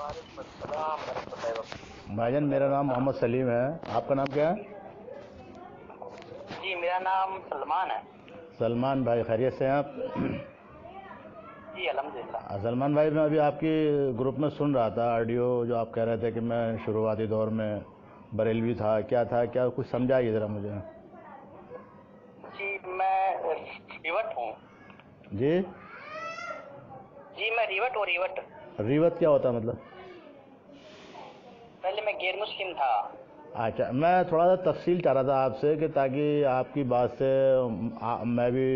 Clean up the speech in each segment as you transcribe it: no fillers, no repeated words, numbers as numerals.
वालेकुम अस्सलाम वरहमतुल्लाहि वबरकातुहू। भाईजान मेरा नाम मोहम्मद सलीम है। आपका नाम क्या है? जी मेरा नाम सलमान है। सलमान भाई, खैरियत से हैं आप? जी अल्हम्दुलिल्लाह। सलमान भाई, मैं अभी आपकी ग्रुप में सुन रहा था ऑडियो, जो आप कह रहे थे कि मैं शुरुआती दौर में बरेलवी था, क्या कुछ समझाइए ज़रा मुझे। जी मैं रिवट हूँ। जी जी मैं रिवट हूँ। रिवट रिवत क्या होता है मतलब? पहले मैं गैर मुस्लिम था। अच्छा, मैं थोड़ा सा तफसील चाह रहा था आपसे कि ताकि आपकी बात से मैं भी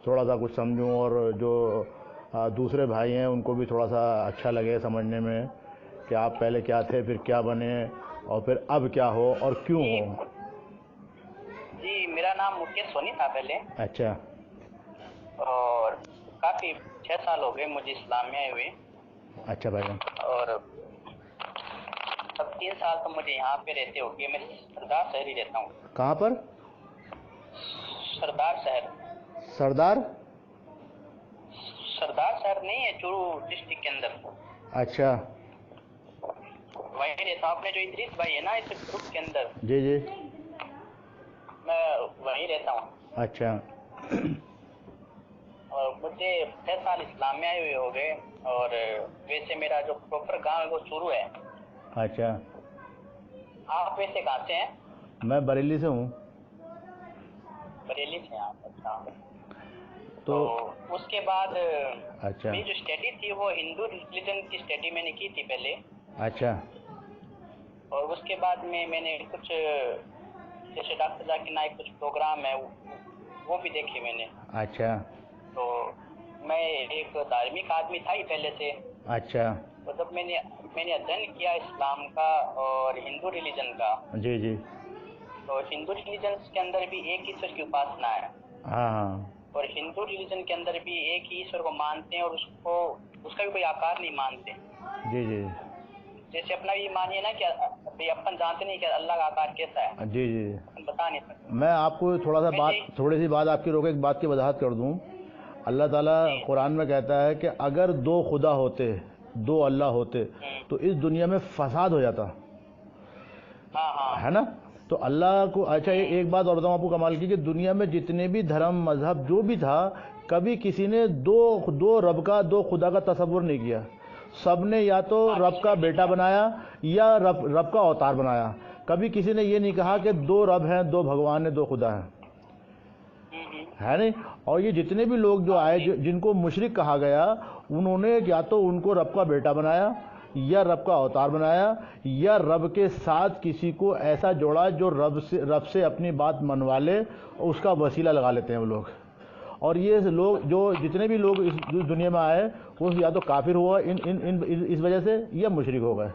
थोड़ा सा कुछ समझूं और जो दूसरे भाई हैं उनको भी थोड़ा सा अच्छा लगे समझने में कि आप पहले क्या थे, फिर क्या बने, और फिर अब क्या हो और क्यों हो। जी मेरा नाम मुकेश सोनी था पहले, अच्छा और काफ़ी 6 साल हो गए मुझे इस्लाम में आए हुए। अच्छा भाईजान। और अब 3 साल तो मुझे यहाँ पे रहते हो गए। मैं सरदार शहर ही रहता हूँ। कहाँ पर? सरदार शहर। सरदार सरदार शहर नहीं है, चूरू डिस्ट्रिक्ट के अंदर। अच्छा वहीं रहता हूँ। अपने जो इदरीस भाई है ना इस ग्रुप के अंदर, जी जी। मैं वहीं रहता हूँ। अच्छा और मुझे 6 साल इस्लाम में आए हुए हो गए। और वैसे मेरा जो प्रॉपर गांव है वो चूरू है। अच्छा, आप वैसे कहाँ से हैं? मैं बरेली से हूँ। बरेली से हैं आप? अच्छा। तो उसके बाद अच्छा मेरी जो स्टडी थी वो हिंदू रिलीजन की स्टडी मैंने की थी पहले। अच्छा और उसके बाद में मैंने कुछ जैसे डॉक्टर जाकिर नाइक कुछ प्रोग्राम है वो भी देखे मैंने। अच्छा तो मैं एक धार्मिक आदमी था ही पहले से। अच्छा तो जब मैंने अध्ययन किया इस्लाम का और हिंदू रिलीजन का, जी जी। तो हिंदू रिलीजन के अंदर भी एक ईश्वर की उपासना है। हाँ हाँ और हिंदू रिलीजन के अंदर भी एक ही ईश्वर को मानते हैं और उसका भी कोई आकार नहीं मानते। जी जी जैसे अपना ये मानिए ना कि भाई अपन जानते नहीं कि अल्लाह का आकार कैसा है, जी जी। अपन बता नहीं सकते। मैं आपको थोड़ी सी बात आपकी रोके, एक बात की वजाहत कर दूं। अल्लाह ताला जी कुरान में कहता है कि अगर दो खुदा होते, दो अल्लाह होते, तो इस दुनिया में फसाद हो जाता, हाँ हाँ है ना? तो अल्लाह को अच्छा एक बात और बताऊँ आपको कमाल की, कि दुनिया में जितने भी धर्म मजहब जो भी था, कभी किसी ने दो रब का, दो खुदा का तसव्वुर नहीं किया। सब ने या तो रब का बेटा बनाया या रब का अवतार बनाया। कभी किसी ने ये नहीं कहा कि दो रब हैं, दो भगवान हैं, दो खुदा हैं, है नहीं? और ये जितने भी लोग जो आए, जिनको मुशरिक कहा गया, उन्होंने या तो उनको रब का बेटा बनाया या रब का अवतार बनाया या रब के साथ किसी को ऐसा जोड़ा जो रब से अपनी बात मनवा ले, उसका वसीला लगा लेते हैं वो लोग। और ये लोग जो जितने भी लोग इस दुनिया में आए, वो या तो काफिर हुआ इस वजह से, या मुशरिक हो गए।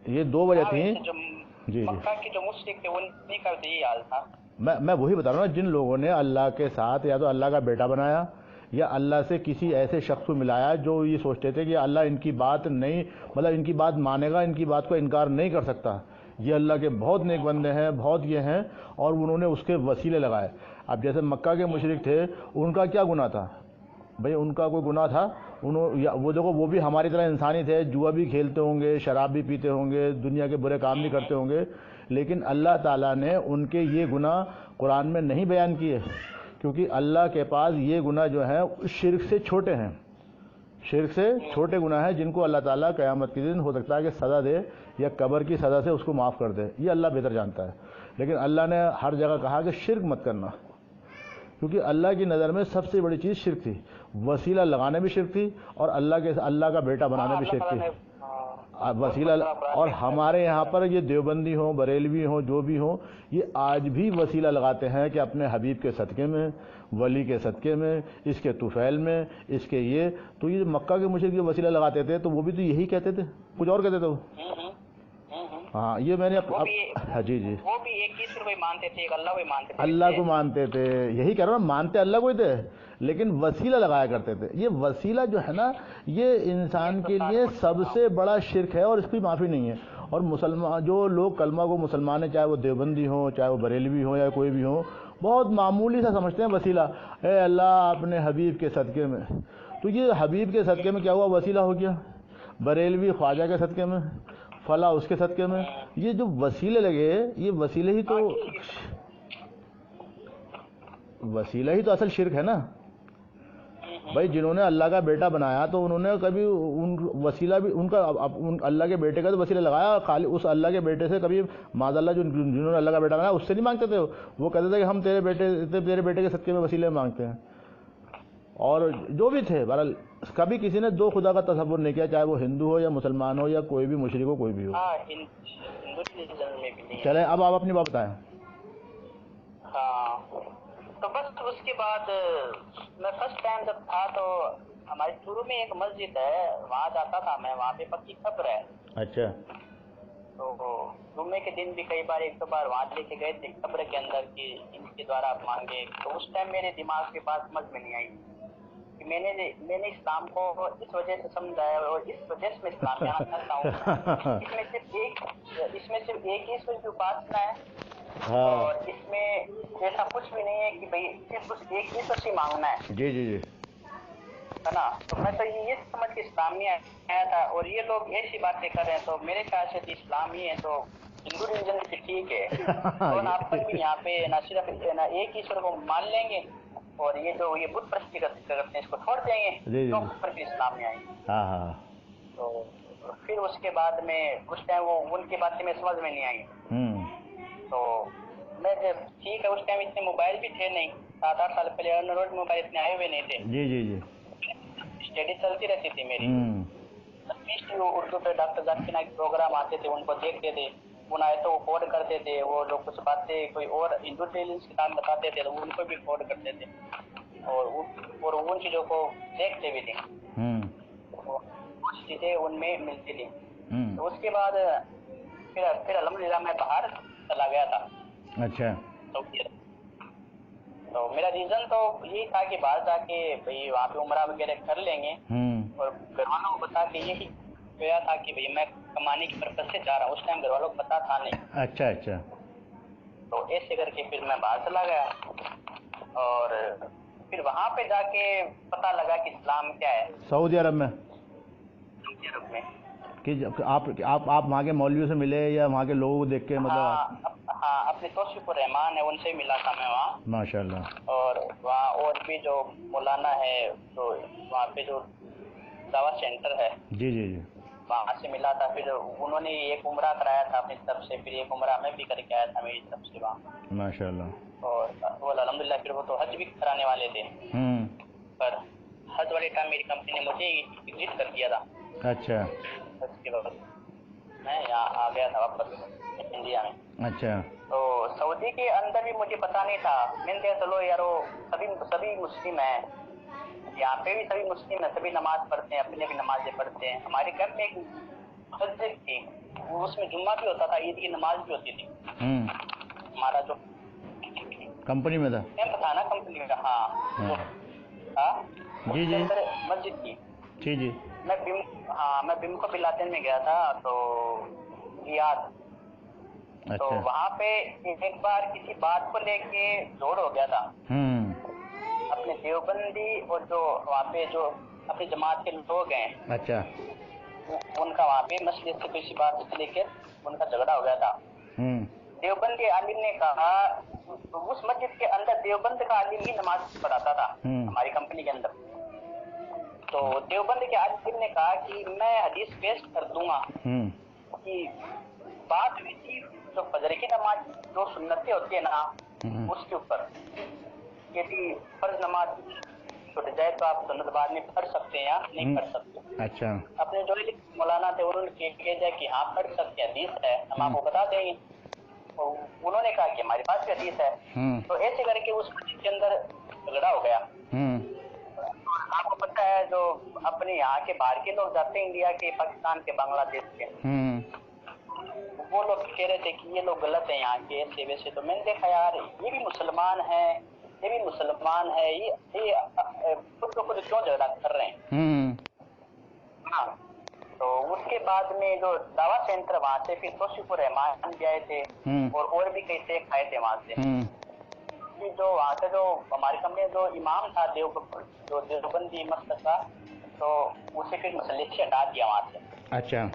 ये दो वजह थी। जी जी। मक्का के जो मुशरिक थे उन्हीं का यही हाल था। मैं वही बता रहा हूँ, जिन लोगों ने अल्लाह के साथ या तो अल्लाह का बेटा बनाया या अल्लाह से किसी ऐसे शख्स को मिलाया जो ये सोचते थे कि अल्लाह इनकी बात नहीं, मतलब इनकी बात मानेगा, इनकी बात को इनकार नहीं कर सकता, ये अल्लाह के बहुत नेक बंदे हैं, बहुत ये हैं, और उन्होंने उसके वसीले लगाए। अब जैसे मक्का के मुशरिक थे, उनका क्या गुनाह था भाई? उनका कोई गुनाह था? वो देखो, वो भी हमारी तरह इंसान ही थे, जुआ भी खेलते होंगे, शराब भी पीते होंगे, दुनिया के बुरे काम भी करते होंगे, लेकिन अल्लाह ताला ने उनके ये गुनाह कुरान में नहीं बयान किए, क्योंकि अल्लाह के पास ये गुनाह जो हैं शिर्क से छोटे हैं, शिर्क से छोटे गुनाह हैं, जिनको अल्लाह ताला क़यामत के दिन हो सकता है कि सज़ा दे या कब्र की सज़ा से उसको माफ़ कर दे, ये अल्लाह बेहतर जानता है। लेकिन अल्लाह ने हर जगह कहा कि शिर्क मत करना, क्योंकि अल्लाह की नज़र में सबसे बड़ी चीज़ शिर्क थी। वसीला लगाने भी शिर्क थी और अल्लाह का बेटा बनाना भी शिर्क थी, वसीला। और हमारे यहाँ पर ये देवबंदी हों, बरेलवी हों, जो भी हों, ये आज भी वसीला लगाते हैं कि अपने हबीब के सदक़े में, वली के सदक़े में, इसके तुफ़ैल में, इसके ये। तो ये मक्का के मुशरिक जो वसीला लगाते थे, तो वो भी तो यही कहते थे, कुछ और कहते थे वो। हाँ, ये मैंने हाँ जी जी। वो भी एक ईश्वर को ही मानते थे, एक अल्लाह को ही मानते थे। अल्लाह को मानते थे, यही कह रहा हूँ, मानते अल्लाह को ही थे, लेकिन वसीला लगाया करते थे। ये वसीला जो है ना, ये इंसान के लिए सबसे बड़ा शिर्क है और इसकी माफ़ी नहीं है। और मुसलमान जो लोग कलमा को मुसलमान है, चाहे वो देवबंदी हो, चाहे वो बरेलवी हो, या कोई भी हो, बहुत मामूली सा समझते हैं वसीला। ए अल्लाह अपने हबीब के सदक़े में, तो ये हबीब के सदक़े में क्या हुआ? वसीला हो गया। बरेलवी ख्वाजा के सदक़े में, फला उसके सदक़े में, ये जो वसीले लगे, ये वसीले ही तो असल शिर्क है ना भाई। जिन्होंने अल्लाह का बेटा बनाया तो उन्होंने कभी उन वसीला भी उनका उन अल्लाह के बेटे का तो वसीला लगाया, खाली उस अल्लाह के बेटे से कभी माज़अल्लाह जिन्होंने अल्लाह का बेटा बनाया उससे नहीं मांगते थे। वो कहते थे कि हम तेरे बेटे के सदक़े में वसीले मांगते हैं। और जो भी थे बहरहाल, कभी किसी ने दो खुदा का तसव्वुर नहीं किया, चाहे वो हिंदू हो या मुसलमान हो या कोई भी मुशरिक हो, कोई भी हो। चले अब आप अपनी बात बताएं। हाँ, तो बस उसके बाद मैं फर्स्ट टाइम जब था तो हमारे चूरू में एक मस्जिद है, वहाँ जाता था मैं, वहाँ पे पक्की कब्र है। अच्छा। तो जुम्मे के दिन भी कई बार एक दो बार वहाँ लेके गए थे कब्र के अंदर कि इनके द्वारा आप मांगे। तो उस टाइम मेरे दिमाग के पास समझ में नहीं आई कि मैंने इस्लाम को इस वजह से समझा है और इस वजह से मैं इस्लाम में आना चाहता हूँ। इसमें सिर्फ एक ही ईश्वर की उपासना है। हाँ। और इसमें ऐसा कुछ भी नहीं है कि भाई सिर्फ उस एक ईश्वर से मांगना है। जी जी जी, है ना। तो मैं तो ये समझ के इस्लाम में आया था, और ये लोग ऐसी बातें कर रहे हैं तो मेरे ख्याल से इस्लाम ही है तो हिंदू रिलीजन भी ठीक है। तो ना अपन भी यहाँ पे ना सिर्फ ना एक ईश्वर को मान लेंगे और ये जो ये बुत प्रस्ती करते हैं इसको छोड़ देंगे, तो फिर इस्लाम में आएंगे। हाँ। तो फिर उसके बाद में उस टाइम वो उनकी बातें में समझ में नहीं आई। तो मैं जब ठीक है, उस टाइम इतने मोबाइल भी थे नहीं, 7-8 साल पहले एंड्रॉइड मोबाइल इतने आए हुए नहीं थे। जी जी जी, स्टडी चलती रहती थी मेरी। उर्दू पे डॉक्टर जाकिर नाइक प्रोग्राम आते थे, उनको देखते थे, उन आयतों को कोड करते थे। वो जो कुछ बातें कोई और हिंदू रिलीजन के नाम बताते थे तो उनको भी कोड करते थे और उन चीजों को देखते भी थे। कुछ चीजें उनमें मिलती थी। तो उसके बाद फिर अल्हम्दुलिल्लाह मैं बाहर चला गया था। अच्छा। तो मेरा रीजन तो यही था कि बाहर जाके भाई वहाँ पे उम्रा वगैरह कर लेंगे, और घर वालों को बता के यही गया था कि भाई मैं कमाने की पर्पज से जा रहा हूँ। उस टाइम घर वालों को पता था नहीं। अच्छा अच्छा। तो ऐसे करके फिर मैं बाहर चला गया, और फिर वहाँ पे जाके पता लगा कि इस्लाम क्या है। सऊदी अरब में? सऊदी अरब में कि आप वहाँ के मौलवियों से मिले या वहाँ के लोगों को देख के मतलब? हाँ, अपने तौसीफुर रहमान है उनसे मिला था मैं वहाँ। माशाल्लाह। और वहाँ और भी जो मौलाना है, तो वहाँ पे जो दावा सेंटर है, जी जी जी, वहाँ से मिला था। फिर उन्होंने एक उम्रा कराया था अपनी तरफ से, फिर एक उम्रा मैं भी करके आया था मेरी तरफ से वहाँ। माशाल्लाह। और वो अल्हम्दुलिल्लाह फिर वो तो हज भी कराने वाले थे, पर हज वाले टाइम मेरी कंपनी ने मुझे एग्जिट कर दिया था। अच्छा। उसके बाद मैं यहाँ आ गया था वापस इंडिया में। अच्छा। तो सऊदी के अंदर भी मुझे पता नहीं था। मैंने कहा चलो यारो सभी मुस्लिम हैं, यहाँ पे भी सभी मुस्लिम हैं, सभी नमाज पढ़ते हैं, अपनी भी नमाजें पढ़ते हैं। हमारे घर में एक मस्जिद थी, उसमें जुम्मा भी होता था, ईद की नमाज भी होती थी। हमारा जो कंपनी में था ना, कंपनी का। हाँ जी जी, मस्जिद की। जी जी। मैं बिम्को बिलातेन में गया था, तो रियाद। अच्छा। तो वहाँ पे एक बार किसी बात को लेके जोड़ हो गया था अपने देवबंदी और जो वहाँ पे जो अपनी जमात के लोग हैं। अच्छा। उनका वहाँ पे मसले से किसी बात से लेकर उनका झगड़ा हो गया था। देवबंदी आलिम ने कहा, उस मस्जिद के अंदर देवबंद का आलिम ही नमाज पढ़ाता था हमारी कंपनी के अंदर। तो देवबंद के आलिम ने कहा कि मैं हदीस पेश कर दूंगा कि बात हुई थी जो फजर की नमाज जो सुन्नतें होती है ना, उसके ऊपर यदि फर्ज नमाज छूट जाए तो आप सुन्नत बाद में पढ़ सकते हैं या नहीं पढ़ सकते। अच्छा। अपने जो मौलाना थे उन्होंने कहा कि हाँ पढ़ सकते हैं, हदीस है, हम आपको बता देंगे। तो उन्होंने कहा कि हमारे पास भी हदीस है। तो ऐसे करके उस मस्जिद के अंदर झगड़ा हो गया। आपको पता है जो अपने यहाँ के बाहर के लोग जाते हैं, इंडिया के, पाकिस्तान के, बांग्लादेश के, वो लोग कह रहे थे कि ये लोग गलत है यहाँ के, ऐसे वैसे। तो मैंने देखा यार ये भी मुसलमान है, ये खुद को खुद क्यों झगड़ा कर रहे हैं। हाँ। तो उसके बाद में जो दावा सेंटर वहाँ से फिर तौसीफुर रहमान भी आए थे, और भी कई शेख आए थे वहाँ से। जो वहाँ से जो हमारी कंपनी जो इमाम था देवबंदी मस्जिद का, तो उसे फिर मसले से हटा दिया वहाँ से। अच्छा।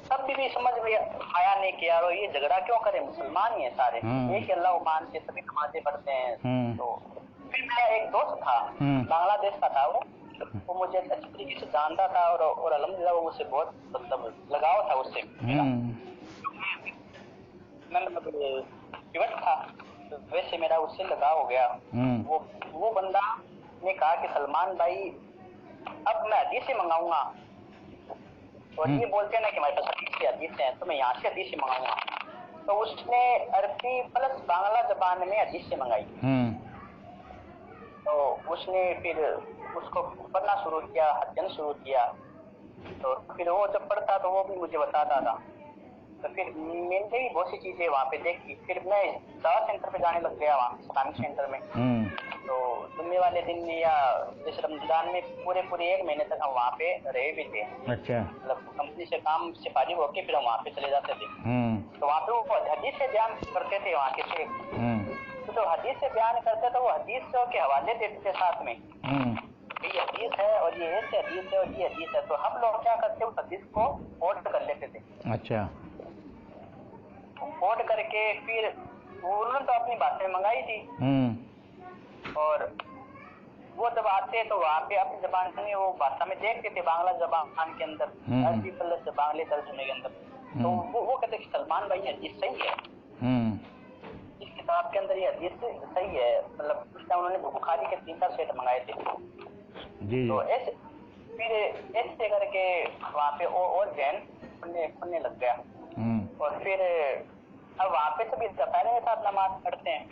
तब भी समझ में आया नहीं कि यार ये झगड़ा क्यों करे, मुसलमान ही है सारे, एक अल्लाह को मानते, सभी नमाजें पढ़ते हैं। तो फिर मेरा एक दोस्त था, बांग्लादेश का था वो मुझे अच्छी तरीके से जानता था और अल्हम्दुलिल्लाह वो मुझसे बहुत मतलब लगाव था उससे मेरा। मैं मतलब पिवट था, तो वैसे मेरा उससे लगाव हो गया। वो बंदा ने कहा कि सलमान भाई अब मैं हदीस से मंगाऊंगा, और ये बोलते हैं ना कि हमारे पास हदीस है तो मैं यहाँ से हदीस से मंगाऊंगा। तो उसने अरबी प्लस बांग्ला जबान में हदीस से मंगाई। तो उसने फिर उसको पढ़ना शुरू किया, अध्ययन शुरू किया। तो फिर वो जब पढ़ता तो वो भी मुझे बताता था। तो फिर मैंने भी बहुत सी चीजें वहाँ पे देखी। फिर मैं दावा सेंटर पे जाने लग गया, वहाँ इस्लामिक सेंटर में। तो जुम्मे वाले दिन या इस रमजान में पूरे 1 महीने तक हम वहाँ पे रहे भी थे। अच्छा। मतलब कंपनी से काम से फारिग होके फिर हम वहाँ पे चले जाते थे। तो वहाँ पे वो हदीस से बयान करते थे वहाँ के शेख। तो जो हदीस से बयान करते थे वो हदीस के हवाले देते थे साथ में, ये हदीस है और ये ऐसे हदीस है और ये हदीस है। तो हम लोग क्या करते उस हदीस को कोट कर लेते थे। अच्छा। कोट करके फिर उन्होंने तो अपनी बातें मंगाई थी, और वो जब आते तो वहाँ पे अपनी जबान में वो भाषा में देखते थे, बांग्ला जबान के अंदर, अरबी प्लस बांग्ले तर्जुमे के अंदर। तो वो कहते कि सलमान भाई हदीस सही है, इस किताब के अंदर ये हदीस सही है। मतलब उस टाइम उन्होंने बुखारी के 3-4 सेट मंगाए थे। तो ऐसे फिर ऐसे करके वहाँ पे और जैन खुलने लग गया। और फिर अब वहाँ पे सभी रफ़ाइल के साथ नमाज पढ़ते हैं,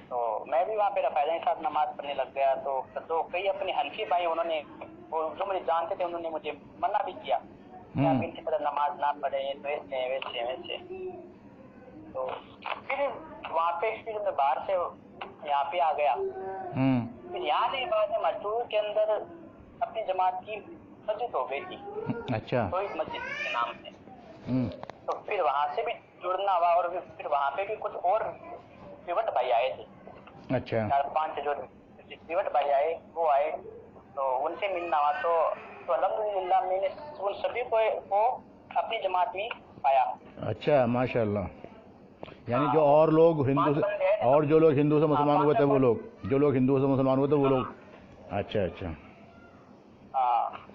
तो मैं भी वहाँ पे रफ़ाइल के साथ नमाज पढ़ने लग गया। तो कई अपने हनफी भाई उन्होंने, जो मुझे जानते थे, उन्होंने मुझे मना भी किया कि आप इनकी तरह नमाज ना पढ़ें, तो ऐसे वैसे। तो फिर वहाँ पे फिर मैं बाहर से यहाँ पे आ गया। फिर यहाँ के बाद में मजदूर के अंदर अपनी जमात की मस्जिद हो गई थी। अच्छा। तो इस मस्जिद के नाम से तो फिर वहाँ से भी जुड़ना हुआ, और फिर वहाँ पे भी कुछ और पिवट भाई आए थे। अच्छा। 4-5 जो पिवट भाई आए वो आए, तो उनसे मिलना हुआ। तो अल्हम्दुलिल्लाह मैंने उन सभी को अपनी जमात में पाया। अच्छा, माशाल्लाह। यानी जो और लोग हिंदू से, और जो लोग हिंदू से मुसलमान हुए थे वो लोग, जो लोग हिंदू से मुसलमान हुए थे वो लोग। अच्छा अच्छा। हाँ,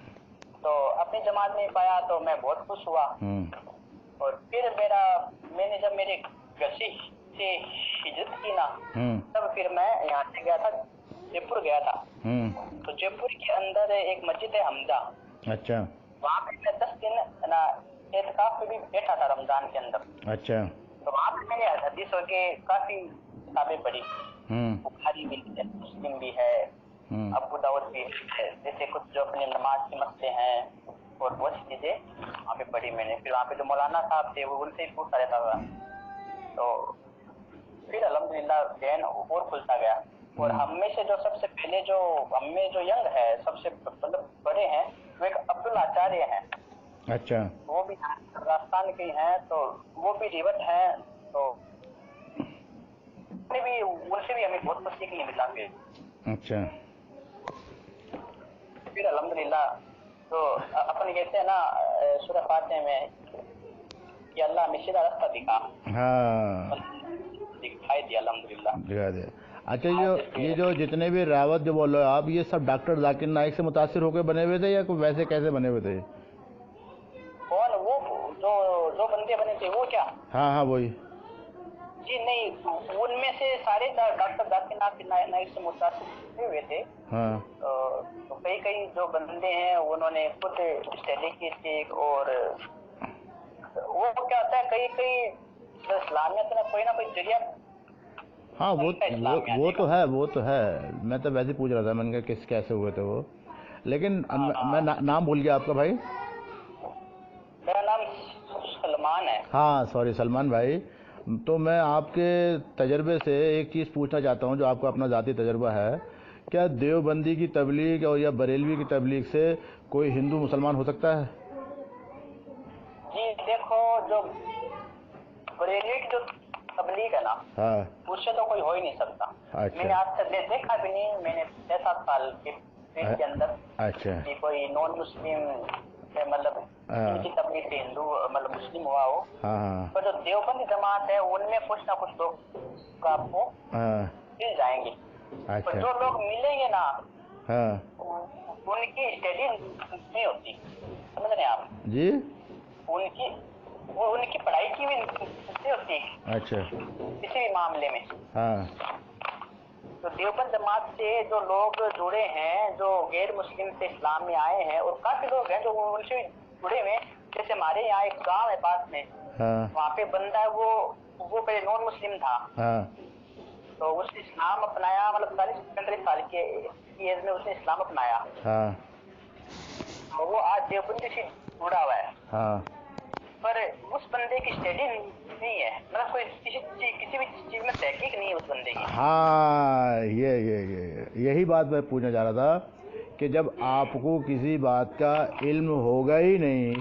तो अपनी जमात में पाया तो मैं बहुत खुश हुआ। और फिर मैंने जब मेरे घर से हिजरत की ना, तब फिर मैं यहाँ से गया था, जयपुर गया था। तो जयपुर के अंदर एक मस्जिद है हमजा। अच्छा। वहाँ पे मैं 10 दिन ना एतकाफ पे भी बैठा था रमजान के अंदर। अच्छा। तो वहाँ पे मैंने हदीसों के काफी किताबें पढ़ी, बुखारी भी है, मुस्लिम भी है, अबू दाऊद भी है, जैसे कुछ जो अपने नमाज के मसले हैं और बहुत सी चीजें वहाँ पे पढ़ी मैंने। फिर वहाँ पे जो मौलाना साहब थे वो उनसे ही पूछता रहता था। तो फिर अल्हम्दुलिल्लाह ज़हन और खुलता गया। और हम में से जो सबसे पहले जो हम में जो यंग है, सबसे मतलब बड़े हैं, वो एक अब्दुल आचार्य हैं। अच्छा। वो भी राजस्थान के हैं, तो वो भी रिवट हैं। तो उनसे भी हमें बहुत कुछ सीखने मिला फिर। अच्छा। फिर अल्हम्दुलिल्लाह तो अपन कहते हैं ना सूरह फातिहा में कि अल्लाह हमें सीधा रास्ता दिखा। हाँ, दिखाई दिया अल्हम्दुलिल्लाह, दिखा दिया। अच्छा, ये जो जितने भी रावत जो बोल रहे हो आप, ये सब डॉक्टर जाकिर नाइक से मुतासिर होकर बने हुए थे या कोई वैसे कैसे बने हुए थे? कौन वो जो बंदे बने थे वो क्या? हाँ हाँ वही जी। नहीं, उनमें से सारे डॉक्टर जाकिर नाइक से मुतासिर हुए थे। हाँ। तो कई जो बंदे हैं उन्होंने खुद स्टडी की थी। और वो क्या होता है, कई इस्लामियत में कोई ना कोई जरिया। हाँ, वो तो है। मैं तो वैसे पूछ रहा था, मैंने कहा कैसे हुए थे वो। लेकिन मैं नाम भूल गया आपका भाई। मेरा नाम सलमान है। हाँ सॉरी, सलमान भाई। तो मैं आपके तजर्बे से एक चीज़ पूछना चाहता हूँ, जो आपका अपना ज़ाती तजर्बा है। क्या देवबंदी की तबलीग और या बरेलवी की तबलीग से कोई हिंदू मुसलमान हो सकता है? जी देखो, जो बरेलवी की जो तबलीग है ना, हाँ, उससे तो कोई हो ही नहीं सकता। अच्छा। मैंने आज तक देखा भी नहीं। मैंने 6-7 साल के स्ट्रीट के अंदर। अच्छा। कि कोई नॉन मुस्लिम मतलब इनकी तबलीग से हिंदू मतलब मुस्लिम हुआ हो। हाँ। पर जो देवबंदी जमात है उनमें कुछ ना कुछ लोग आपको मिल जाएंगे। अच्छा। पर जो लोग मिलेंगे ना, उनकी स्टडी नहीं होती, समझ रहे हैं आप जी? उनकी पढ़ाई की भी नहीं होती। अच्छा। किसी भी मामले में। हाँ। तो देवबंद जमात से जो लोग जुड़े हैं, जो गैर मुस्लिम से इस्लाम में आए हैं, और काफी लोग हैं जो उनसे जुड़े हुए। जैसे हमारे यहाँ एक गांव है पास में, वहाँ पे बंदा है वो पहले नॉन मुस्लिम था। तो उसने इस्लाम अपनाया, मतलब 40-45 साल के एज में उसने इस्लाम अपनाया। तो वो आज देवबंदी से जुड़ा हुआ है। पर उस बंदे की स्टडी नहीं है, मतलब कोई किसी भी चीज में तहकीक नहीं है उस बंदे की। हाँ, यही बात मैं पूछना चाह रहा था कि जब आपको किसी बात का इल्म होगा ही नहीं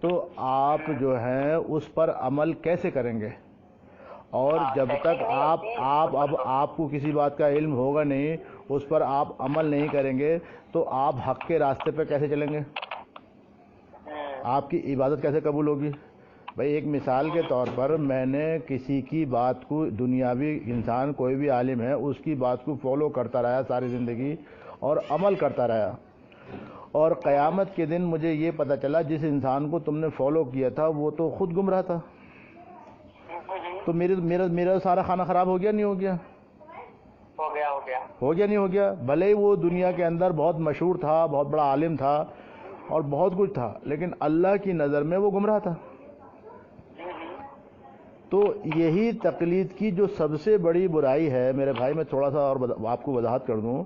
तो आप जो है उस पर अमल कैसे करेंगे? और जब तक आपको किसी बात का इल्म होगा नहीं, उस पर आप अमल नहीं करेंगे तो आप हक के रास्ते पे कैसे चलेंगे? आपकी इबादत कैसे कबूल होगी? भाई एक मिसाल के तौर पर मैंने किसी की बात को, दुनियावी इंसान कोई भी आलिम है, उसकी बात को फॉलो करता रहा सारी ज़िंदगी और अमल करता रहा, और क़यामत के दिन मुझे ये पता चला जिस इंसान को तुमने फॉलो किया था वो तो खुद गुमराह था, तो मेरा सारा खाना ख़राब हो गया नहीं हो गया? हो गया नहीं हो गया? भले ही वो दुनिया के अंदर बहुत मशहूर था, बहुत बड़ा आलिम था और बहुत कुछ था, लेकिन अल्लाह की नज़र में वो गुमराह था। तो यही तकलीद की जो सबसे बड़ी बुराई है मेरे भाई, मैं थोड़ा सा और आपको वजाहत कर दूं,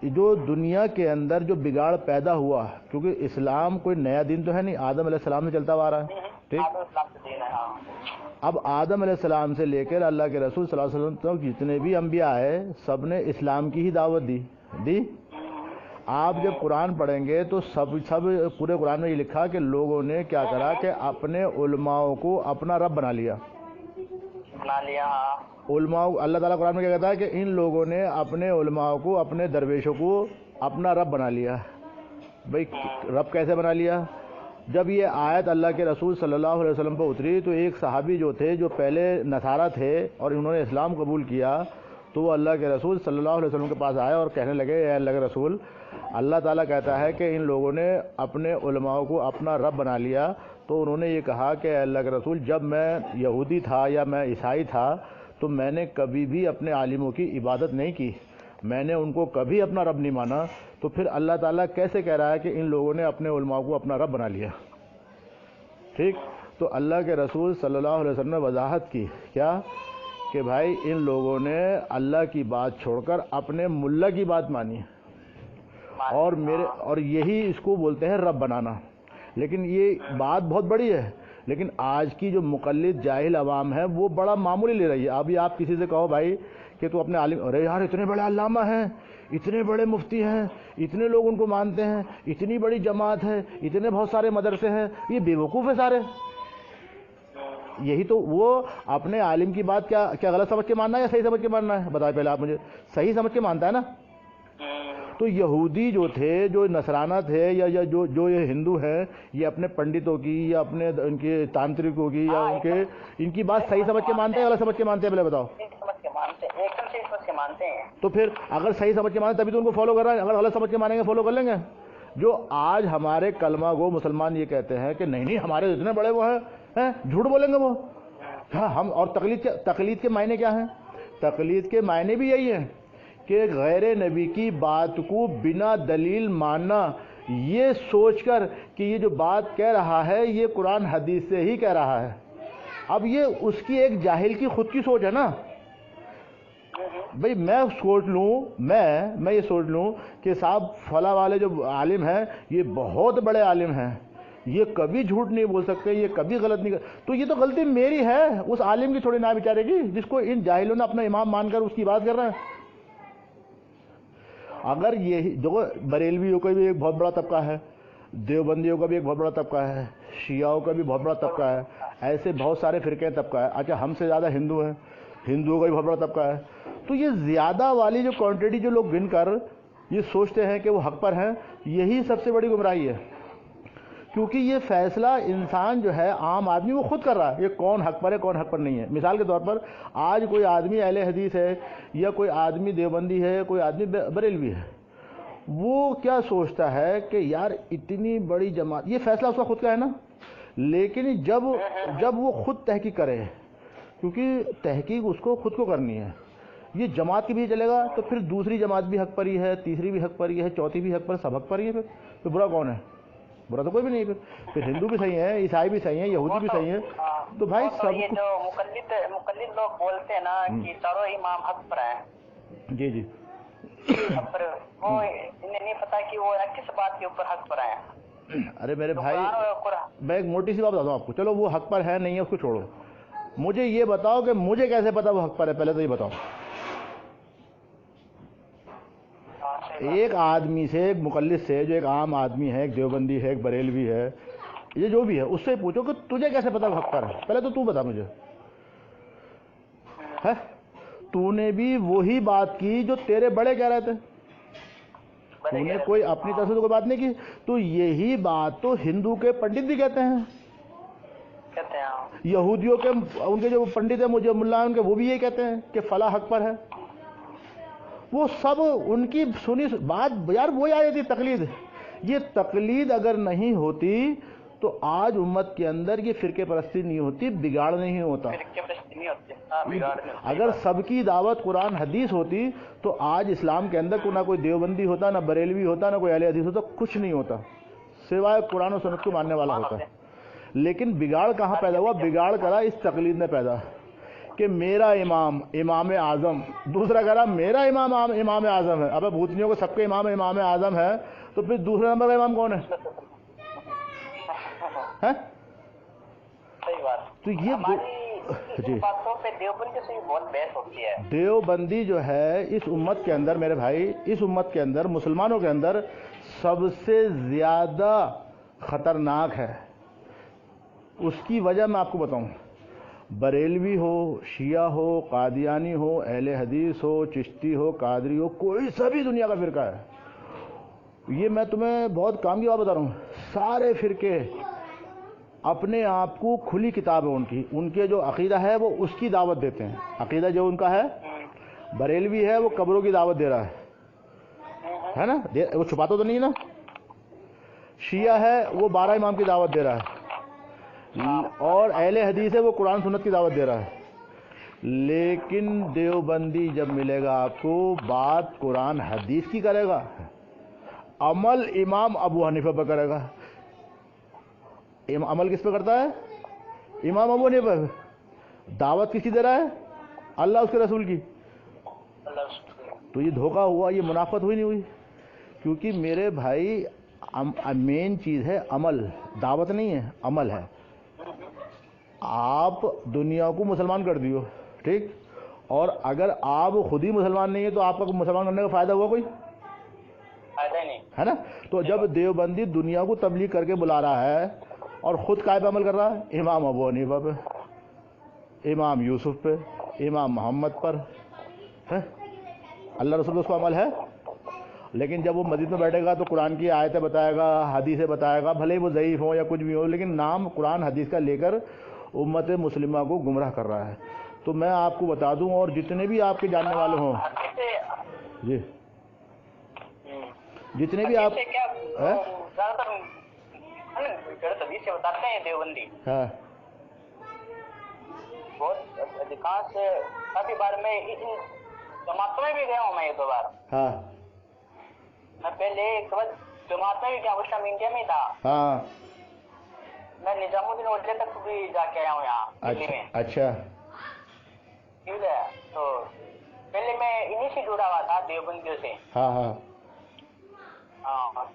जो दुनिया के अंदर जो बिगाड़ पैदा हुआ, क्योंकि इस्लाम कोई नया दिन तो है नहीं, आदम अलैहिस्सलाम से चलता हुआ आ रहा है, ठीक? अब आदम अलैहिस्सलाम से लेकर अल्लाह के रसूल सल्लल्लाहु अलैहि वसल्लम तक जितने भी अंबिया है, सब ने इस्लाम की ही दावत दी। आप जब कुरान पढ़ेंगे तो सब पूरे कुरान में ये लिखा कि लोगों ने क्या करा कि अपने उलमाओं को अपना रब बना लिया। उलमाओं, अल्लाह ताला कुरान में क्या कहता है कि इन लोगों ने अपने उलमाओं को, अपने दरवेशों को अपना रब बना लिया। भाई रब कैसे बना लिया? जब ये आयत अल्लाह के रसूल सल्लल्लाहु अलैहि वसल्लम पर उतरी तो एक सहाबी जो थे, जो पहले नसारा थे और उन्होंने इस्लाम कबूल किया, तो वो अल्लाह के रसूल सल्लल्लाहु अलैहि वसल्लम के पास आए और कहने लगे, ए अल्लाह के रसूल, अल्लाह ताला कहता है कि इन लोगों ने अपने उलमाओं को अपना रब बना लिया। तो उन्होंने ये कहा कि अल्लाह के रसूल, जब मैं यहूदी था या मैं ईसाई था तो मैंने कभी भी अपने आलिमों की इबादत नहीं की, मैंने उनको कभी अपना रब नहीं माना, तो फिर अल्लाह ताला कैसे कह रहा है कि इन लोगों ने अपने उलमाओं को अपना रब बना लिया? ठीक, तो अल्लाह के रसूल सल्लल्लाहु अलैहि वसल्लम ने वजाहत की क्या कि भाई इन लोगों ने अल्लाह की बात छोड़कर अपने मुल्ला की बात मानी, और यही इसको बोलते हैं रब बनाना। लेकिन ये बात बहुत बड़ी है, लेकिन आज की जो मुक़ल्लिद जाहिल अवाम है वो बड़ा मामूली ले रही है। अभी आप किसी से कहो भाई कि तू अपने आलिम, अरे यार इतने बड़े अल्लामा हैं, इतने बड़े मुफ्ती हैं, इतने लोग उनको मानते हैं, इतनी बड़ी जमात है, इतने बहुत सारे मदरसे हैं, ये बेवकूफ़ है सारे। यही तो वो अपने आलिम की बात क्या गलत समझ के मानना है या सही समझ के मानना है? बताए पहले आप मुझे। सही समझ के मानता है ना? तो यहूदी जो थे, जो नसराना थे, या जो ये हिंदू हैं, ये अपने पंडितों की या अपने इनके तांत्रिकों की या इनकी बात सही समझ के मानते हैं या गलत समझ के मानते हैं? पहले बताओ। एकदम सही समझ के मानते हैं। तो फिर अगर सही समझ के मानते तभी तो उनको फॉलो कर रहा है, अगर गलत समझ के मानेंगे फॉलो कर लेंगे? जो आज हमारे कलमा गो मुसलमान ये कहते हैं कि नहीं हमारे इतने बड़े वो हैं, झूठ बोलेंगे वो। हाँ, हम और तकलीद के मायने क्या हैं? तकलीद के मायने भी यही हैं कि गैर नबी की बात को बिना दलील मानना, ये सोचकर कि ये जो बात कह रहा है ये कुरान हदीस से ही कह रहा है। अब ये उसकी एक जाहिल की खुद की सोच है ना। भाई मैं सोच लूँ, मैं ये सोच लूँ कि साहब फला वाले जो आलिम हैं ये बहुत बड़े आलिम हैं, ये कभी झूठ नहीं बोल सकते, ये कभी गलत नहीं कर, तो ये तो गलती मेरी है, उस आलिम की थोड़ी ना बेचारे की, जिसको इन जाहिलों ने अपना इमाम मानकर उसकी बात कर रहे हैं। अगर यही जो बरेलवियों का भी एक बहुत बड़ा तबका है, देवबंदियों का भी एक बहुत बड़ा तबका है, शियाओं का भी बहुत बड़ा तबका है, ऐसे बहुत सारे फिरके तबका है। अच्छा, हमसे ज़्यादा हिंदू हैं, हिंदुओं का भी बहुत बड़ा तबका है। तो ये ज़्यादा वाली जो क्वांटिटी जो लोग गिन कर یہ سوچتے ہیں کہ وہ حق پر ہیں، یہی سب سے بڑی گمراہی ہے، کیونکہ یہ فیصلہ انسان جو ہے عام آدمی وہ خود کر رہا ہے، یہ کون حق پر ہے کون حق پر نہیں ہے۔ مثال کے طور پر آج کوئی آدمی اہل حدیث ہے یا کوئی آدمی دیوبندی ہے، کوئی آدمی بریلوی ہے، وہ کیا سوچتا ہے کہ یار اتنی بڑی جماعت، یہ فیصلہ اس کا خود کا ہے نا، لیکن جب وہ خود تحقیق کرے، کیونکہ تحقیق اس کو خود کو کرنی ہے، یہ جماعت کے بھی چلے گا تو پھر دوسری جماعت بھی حق پر ہی ہے، تیسری بھی حق پر ہی ہے، چوتھی بھی حق پر، سب حق پر ہی ہے، پھر برا کون ہے؟ برا تو کوئی بھی نہیں ہے، پھر ہندو بھی صحیح ہے، عیسائی بھی صحیح ہے، یہودی بھی صحیح ہے، تو بھائی سب یہ جو مقلد لوگ بولتے ہیں نا کہ چاروں امام حق پر ہیں، جی پر وہ انہیں نہیں پتا کہ وہ کس بات کے اوپر حق پر ہیں۔ ارے میرے بھائی میں ایک موٹی سی بات بتاتا ہوں آپ کو، چلو وہ حق پر ہے نہیں ہے اس کو چھوڑو، مجھے یہ بتاؤ کہ مجھے کیسے پتا وہ حق پر ہے، پہلے تو یہ بتاؤ۔ ایک آدمی سے، ایک مقلد سے، جو ایک عام آدمی ہے، ایک دیوبندی ہے، ایک بریلوی ہے، یہ جو بھی ہے، اس سے پوچھو کہ تجھے کیسے پتا وہ حق پر ہے، پہلے تو بتا مجھے، ہے تو نے بھی وہی بات کی جو تیرے بڑے کہہ رہے تھے، تو نے کوئی اپنی طرف سے تو کوئی بات نہیں کی، تو یہی بات تو ہندو کے پنڈت بھی کہتے ہیں، یہودیوں کے ان کے جو پنڈت ہیں، مجھے ملا ہیں ان کے، وہ بھی یہ کہتے ہیں کہ فلاں حق پر ہے، وہ سب ان کی سنی بات یار وہی آ جاتی تقلید۔ یہ تقلید اگر نہیں ہوتی تو آج امت کے اندر یہ فرقے پرستی نہیں ہوتی، بگاڑ نہیں ہوتا۔ اگر سب کی دعوت قرآن حدیث ہوتی تو آج اسلام کے اندر نہ کوئی دیوبندی ہوتا، نہ بریلوی ہوتا، نہ کوئی اہل حدیث ہوتا، کچھ نہیں ہوتا سوائے قرآن و سنت کو ماننے والا ہوتا۔ لیکن بگاڑ کہاں پیدا ہوا؟ بگاڑ کرا اس تقلید نے پیدا کہ میرا امام امام اعظم، دوسرا کہہ رہا میرا امام امام اعظم ہے۔ اب بھوتنیوں کو سب کے امام امام اعظم ہے تو پھر دوسرے نمبر کا امام کون ہے؟ صحیح بات۔ تو یہ جی دیوبندی سے بہت بحث ہوتی ہے۔ دیوبندی جو ہے اس امت کے اندر میرے بھائی، اس امت کے اندر مسلمانوں کے اندر سب سے زیادہ خطرناک ہے۔ اس کی وجہ میں آپ کو بتاؤں، بریلوی ہو، شیعہ ہو، قادیانی ہو، اہل حدیث ہو، چشتی ہو، قادری ہو، کوئی سبھی دنیا کا فرقہ ہے، یہ میں تمہیں بہت کام کی بات بتا رہا ہوں، سارے فرقے اپنے آپ کو کھلی کتاب ہے ان کے جو عقیدہ ہے وہ اس کی دعوت دیتے ہیں۔ عقیدہ جو ان کا ہے، بریلوی ہے وہ قبروں کی دعوت دے رہا ہے نا، وہ چھپاتا تو نہیں نا۔ شیعہ ہے وہ 12 امام کی دعوت دے رہا ہے، اور اہل حدیث ہے وہ قرآن سنت کی دعوت دے رہا ہے۔ لیکن دیوبندی جب ملے گا آپ کو، بات قرآن حدیث کی کرے گا، عمل امام ابو حنیفہ پہ کرے گا۔ عمل کس پہ کرتا ہے؟ امام ابو حنیفہ۔ دعوت کسی دے رہا ہے؟ اللہ اس کے رسول کی۔ تو یہ دھوکہ ہوا، یہ منافقت ہوئی نہیں ہوئی؟ کیونکہ میرے بھائی مین چیز ہے عمل، دعوت نہیں ہے، عمل ہے۔ آپ دنیا کو مسلمان کر دیو، ٹھیک، اور اگر آپ خود ہی مسلمان نہیں ہے تو آپ کا مسلمان کرنے کا فائدہ ہوا کوئی؟ فائدہ نہیں ہے نا۔ تو جب دیوبندی دنیا کو تبلیغ کر کے بلا رہا ہے اور خود قائم پہ عمل کر رہا ہے، امام ابو حنیفہ پہ، امام یوسف پہ، امام محمد پر، ہے اللہ رسول اس کو عمل ہے۔ لیکن جب وہ مسجد میں بیٹھے گا تو قرآن کی آیتیں بتائے گا، حدیثیں بتائے گا، بھلے وہ ضعیف ہوں یا کچھ بھی ہو، لیکن نام قرآن حدیث کا لے کر امت مسلمہ کو گمراہ کر رہا ہے۔ تو میں آپ کو بتا دوں، اور جتنے بھی آپ کے جاننے والے ہوں، جی جتنے بھی آپ بتاتے ہیں دیوبندی بہت ادھکانش، کافی بار میں ان جماعتوں میں بھی گیا ہوں، میں 1-2 بار۔ میں پہلے ایک بار جماعت میں بھی گیا، اس ٹائم انڈیا میں تھا، میں نظام الدین اولیا تک بھی جا کے آیا ہوں یہاں دلی میں۔ اچھا، ٹھیک ہے، تو پہلے میں انہی سے جڑا ہوا تھا دیوبندیوں سے۔ ہاں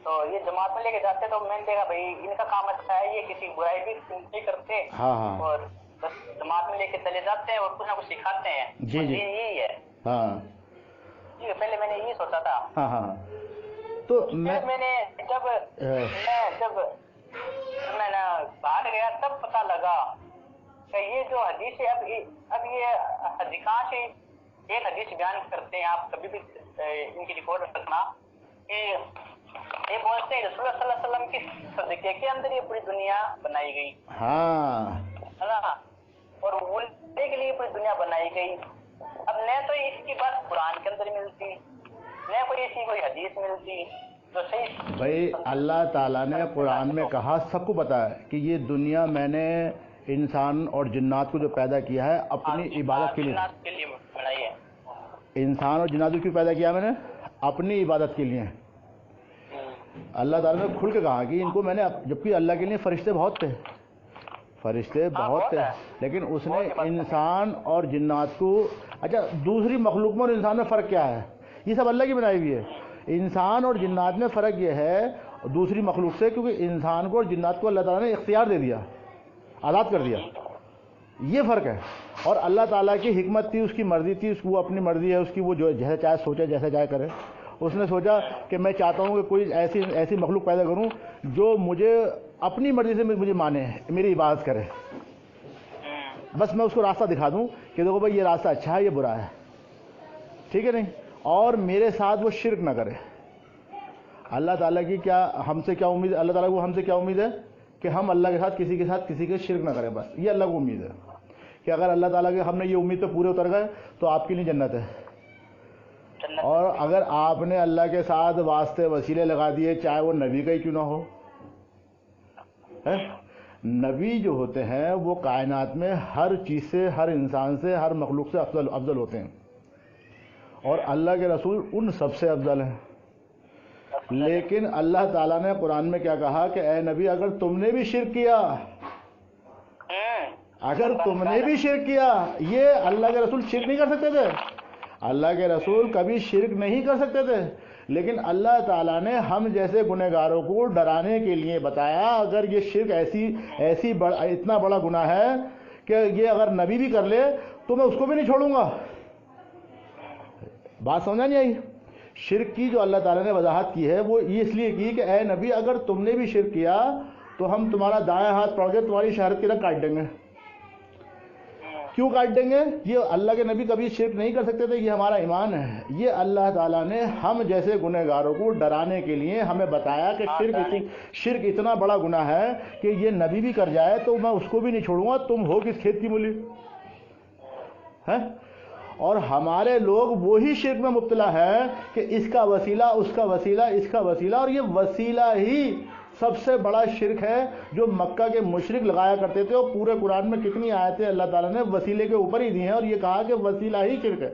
تو یہ جماعت میں لے کے جاتے تو میں نے دیکھا بھائی ان کا کام اچھا ہے، یہ کسی برائی بھی نہیں کرتے، اور بس جماعت میں لے کے چلے جاتے ہیں اور کچھ نہ کچھ سکھاتے ہیں۔ جی یہی ہے، پہلے میں نے یہی سوچا تھا۔ تو میں نے جب میں باہر گیا تب پتا لگا کہ یہ جو حدیث ہے، اب یہ حدیث ایک حدیث بیان کرتے ہیں، آپ کبھی بھی ان کی ریکارڈ رکھنا یہ بولتے ہیں رسول اللہ صلی اللہ علیہ وسلم کی صدقے کے اندر یہ پوری دنیا بنائی گئی، ہاں ہے نا، اور بولنے کے لیے پوری دنیا بنائی گئی. اب نہ تو اس کی بات قرآن کے اندر ملتی، نہ کوئی ایسی کوئی حدیث ملتی جو صحیح. بھائی اللہ تعالیٰ نے قرآن میں کہا، سب کو پتا ہے کہ یہ دنیا میں نے انسان اور جنات کو جو پیدا کیا ہے اپنی عبادت کے لیے بنائی ہے. انسان اور جنات کو کیوں پیدا کیا میں نے؟ اپنی عبادت کے لیے. اللہ تعالیٰ نے کھل کے کہا کہ ان کو میں نے، جبکہ اللہ کے لیے فرشتے بہت تھے، فرشتے بہت تھے، لیکن اس نے انسان اور جنات کو، اچھا دوسری مخلوق میں اور انسان میں فرق کیا ہے؟ یہ سب اللہ کی بنائی ہوئی ہے. انسان اور جنات میں فرق یہ ہے دوسری مخلوق سے، کیونکہ انسان کو اور جنات کو اللہ تعالیٰ نے اختیار دے دیا، آزاد کر دیا، یہ فرق ہے. اور اللہ تعالیٰ کی حکمت تھی، اس کی مرضی تھی، وہ اپنی مرضی ہے اس کی، وہ جو جیسے چاہے سوچے جیسے چاہے کرے. اس نے سوچا کہ میں چاہتا ہوں کہ کوئی ایسی مخلوق پیدا کروں جو مجھے اپنی مرضی سے مجھے مانے، میری عبادت کرے، بس میں اس کو راستہ دکھا دوں کہ دیکھو بھائی یہ راستہ اچھا ہے، یہ برا ہے، ٹھیک ہے نہیں، اور میرے ساتھ وہ شرک نہ کرے. اللہ تعالیٰ کی کیا ہم سے کیا امید ہے؟ اللہ تعالیٰ کو ہم سے کیا امید ہے کہ ہم اللہ کے ساتھ کسی کے شرک نہ کریں. بس یہ اللہ کو امید ہے کہ اگر اللہ تعالیٰ کے ہم نے یہ امید پہ پورے اتر گئے تو آپ کے لیے جنت ہے. اور اگر آپ نے اللہ کے ساتھ واسطے وسیلے لگا دیے، چاہے وہ نبی کا ہی کیوں نہ ہو، نبی جو ہوتے ہیں وہ کائنات میں ہر چیز سے، ہر انسان سے، ہر مخلوق سے افضل ہوتے ہیں، اور اللہ کے رسول ان سب سے افضل ہیں. لیکن اللہ تعالیٰ نے قرآن میں کیا کہا کہ اے نبی اگر تم نے بھی شرک کیا، اگر تم نے بھی شرک کیا، یہ اللہ کے رسول شرک نہیں کر سکتے تھے، اللہ کے رسول کبھی شرک نہیں کر سکتے تھے، لیکن اللہ تعالیٰ نے ہم جیسے گنہگاروں کو ڈرانے کے لیے بتایا اگر یہ شرک اتنا بڑا گناہ ہے کہ یہ اگر نبی بھی کر لے تو میں اس کو بھی نہیں چھوڑوں گا. بات سمجھا نہیں آئی؟ شرک کی جو اللہ تعالیٰ نے وضاحت کی ہے وہ یہ اس لیے کی کہ اے نبی اگر تم نے بھی شرک کیا تو ہم تمہارا دائیں ہاتھ پکڑ کے تمہاری شہادت کی رگ کاٹ دیں گے. کیوں کاٹ دیں گے؟ یہ اللہ کے نبی کبھی شرک نہیں کر سکتے تھے، یہ ہمارا ایمان ہے. یہ اللہ تعالیٰ نے ہم جیسے گنہگاروں کو ڈرانے کے لیے ہمیں بتایا کہ شرک اتنا بڑا گناہ ہے کہ یہ نبی بھی کر جائے تو میں اس کو بھی نہیں چھوڑوں گا، تم ہو کس کھیت کی مولی ہے. اور ہمارے لوگ وہی شرک میں مبتلا ہے کہ اس کا وسیلہ، اس کا وسیلہ، اس کا وسیلہ، اور یہ وسیلہ ہی سب سے بڑا شرک ہے جو مکہ کے مشرک لگایا کرتے تھے. اور پورے قرآن میں کتنی آیتیں اللہ تعالیٰ نے وسیلے کے اوپر ہی دی ہیں اور یہ کہا کہ وسیلہ ہی شرک ہے.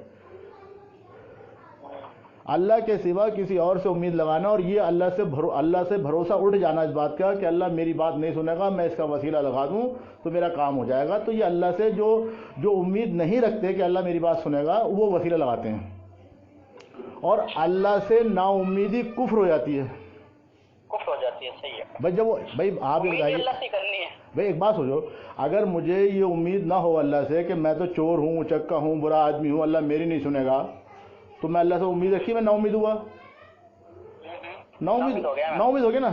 اللہ کے سوا کسی اور سے امید لگانا اور یہ اللہ سے بھروسہ اٹھ جانا اس بات کا کہ اللہ میری بات نہیں سنے گا، میں اس کا وسیلہ لگا دوں تو میرا کام ہو جائے گا. تو یہ اللہ سے جو امید نہیں رکھتے کہ اللہ میری بات سنے گا وہ وسیلہ لگاتے ہیں، اور اللہ سے نا امیدی کفر ہو جاتی ہے. صحیح ہے بھائی آپ یہ بتائیے، بھائی ایک بات سوچو، اگر مجھے یہ امید نہ ہو اللہ سے کہ میں تو چور ہوں، اچکا ہوں، برا آدمی ہوں، اللہ میری نہیں سنے گا، تو میں اللہ سے امید رکھی، میں نا امید ہوا، نا امید ہو گیا نا.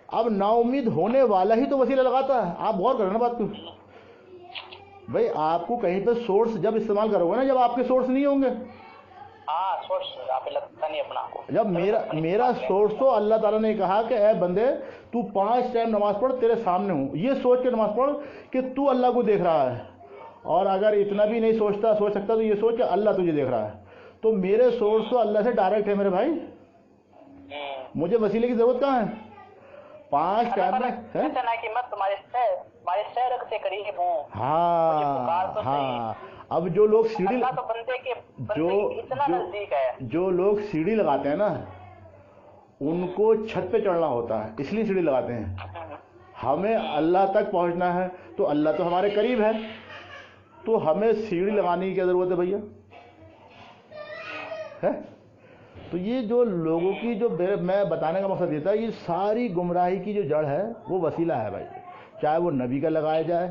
اب نا امید ہونے والا ہی تو وسیلہ لگاتا ہے. آپ غور کریں نا بات کو. بھائی آپ کو کہیں پہ سورس جب استعمال کرو گے نا، جب آپ کے سورس نہیں ہوں گے، جب میرا سورس تو اللہ تعالیٰ نے کہا کہ اے بندے تو 5 ٹائم نماز پڑھ، تیرے سامنے ہوں، یہ سوچ کے نماز پڑھ کہ تو اللہ کو دیکھ رہا ہے، اور اگر اتنا بھی نہیں سوچ سکتا تو یہ سوچ کہ اللہ تجھے دیکھ رہا ہے. تو میرے سورس تو اللہ سے ڈائریکٹ ہے میرے بھائی، مجھے وسیلے کی ضرورت کہاں ہے؟ 5 ٹائم میں ہاں. اب جو لوگ سیڑھی لگاتے ہیں نا ان کو چھت پہ چڑھنا ہوتا ہے، اس لیے سیڑھی لگاتے ہیں. ہمیں اللہ تک پہنچنا ہے تو اللہ تو ہمارے قریب ہے، تو ہمیں سیڑھی لگانے کی کیا ضرورت ہے بھیا؟ ہے. تو یہ جو لوگوں کی جو میں بتانے کا مقصد یہ تھا، یہ ساری گمراہی کی جو جڑ ہے وہ وسیلہ ہے بھائی، چاہے وہ نبی کا لگایا جائے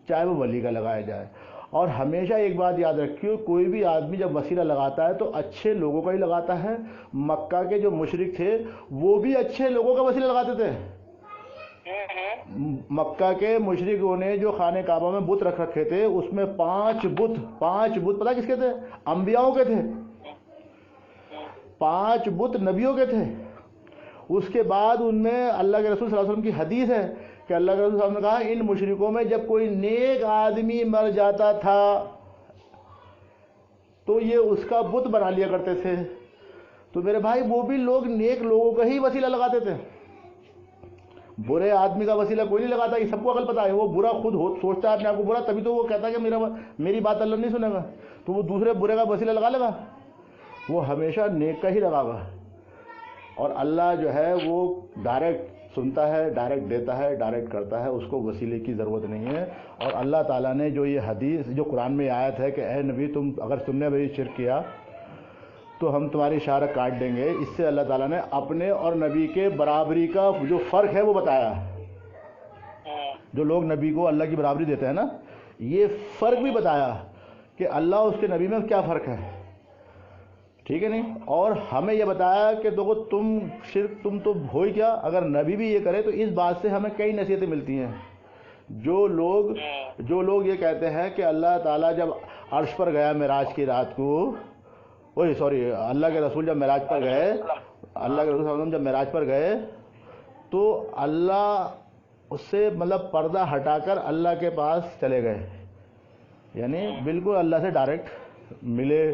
چاہے وہ ولی کا لگایا جائے. اور ہمیشہ ایک بات یاد رکھیے، کوئی بھی آدمی جب وسیلہ لگاتا ہے تو اچھے لوگوں کا ہی لگاتا ہے. مکہ کے جو مشرک تھے وہ بھی اچھے لوگوں کا وسیلہ لگاتے تھے. مکہ کے مشرکوں نے جو خانہ کعبہ میں بت رکھ رکھے تھے اس میں 5 بت پتہ کس کے تھے؟ انبیاؤں کے تھے. 5 بت نبیوں کے تھے. اس کے بعد ان میں اللہ کے رسول صلی اللہ علیہ وسلم کی حدیث ہے کہ اللہ کے رسول صلی اللہ علیہ وسلم نے کہا ان مشرکوں میں جب کوئی نیک آدمی مر جاتا تھا تو یہ اس کا بت بنا لیا کرتے تھے. تو میرے بھائی وہ بھی لوگ نیک لوگوں کا ہی وسیلہ لگاتے تھے, برے آدمی کا وسیلہ کوئی نہیں لگاتا. یہ سب کو عقل پتہ ہے, وہ برا خود سوچتا ہے اپنے آپ کو برا, تبھی تو وہ کہتا ہے کہ میری بات اللہ نہیں سنے گا, تو وہ دوسرے برے کا وسیلہ لگا لے گا. وہ ہمیشہ نیک کا ہی لگا گا. اور اللہ جو ہے وہ ڈائریکٹ سنتا ہے, ڈائریکٹ دیتا ہے, ڈائریکٹ کرتا ہے, اس کو وسیلے کی ضرورت نہیں ہے. اور اللہ تعالیٰ نے جو یہ حدیث جو قرآن میں آیت ہے کہ اے نبی اگر تم نے بھی شرک کیا تو ہم تمہاری شارک کاٹ دیں گے, اس سے اللہ تعالیٰ نے اپنے اور نبی کے برابری کا جو فرق ہے وہ بتایا. جو لوگ نبی کو اللہ کی برابری دیتے ہیں نا, یہ فرق بھی بتایا کہ اللہ اس کے نبی میں کیا فرق ہے, ٹھیک ہے نہیں. اور ہمیں یہ بتایا کہ دیکھو تم تو ہو ہی کیا, اگر نبی بھی یہ کرے تو اس بات سے ہمیں کئی نصیحتیں ملتی ہیں. جو لوگ یہ کہتے ہیں کہ اللہ تعالیٰ جب عرش پر گیا معراج کی رات کو, اللہ کے رسول جب معراج پر گئے, اللہ کے رسول صلی اللہ علیہ وسلم جب معراج پر گئے تو اللہ اس سے مطلب پردہ ہٹا کر اللہ کے پاس چلے گئے, یعنی بالکل اللہ سے ڈائریکٹ ملے.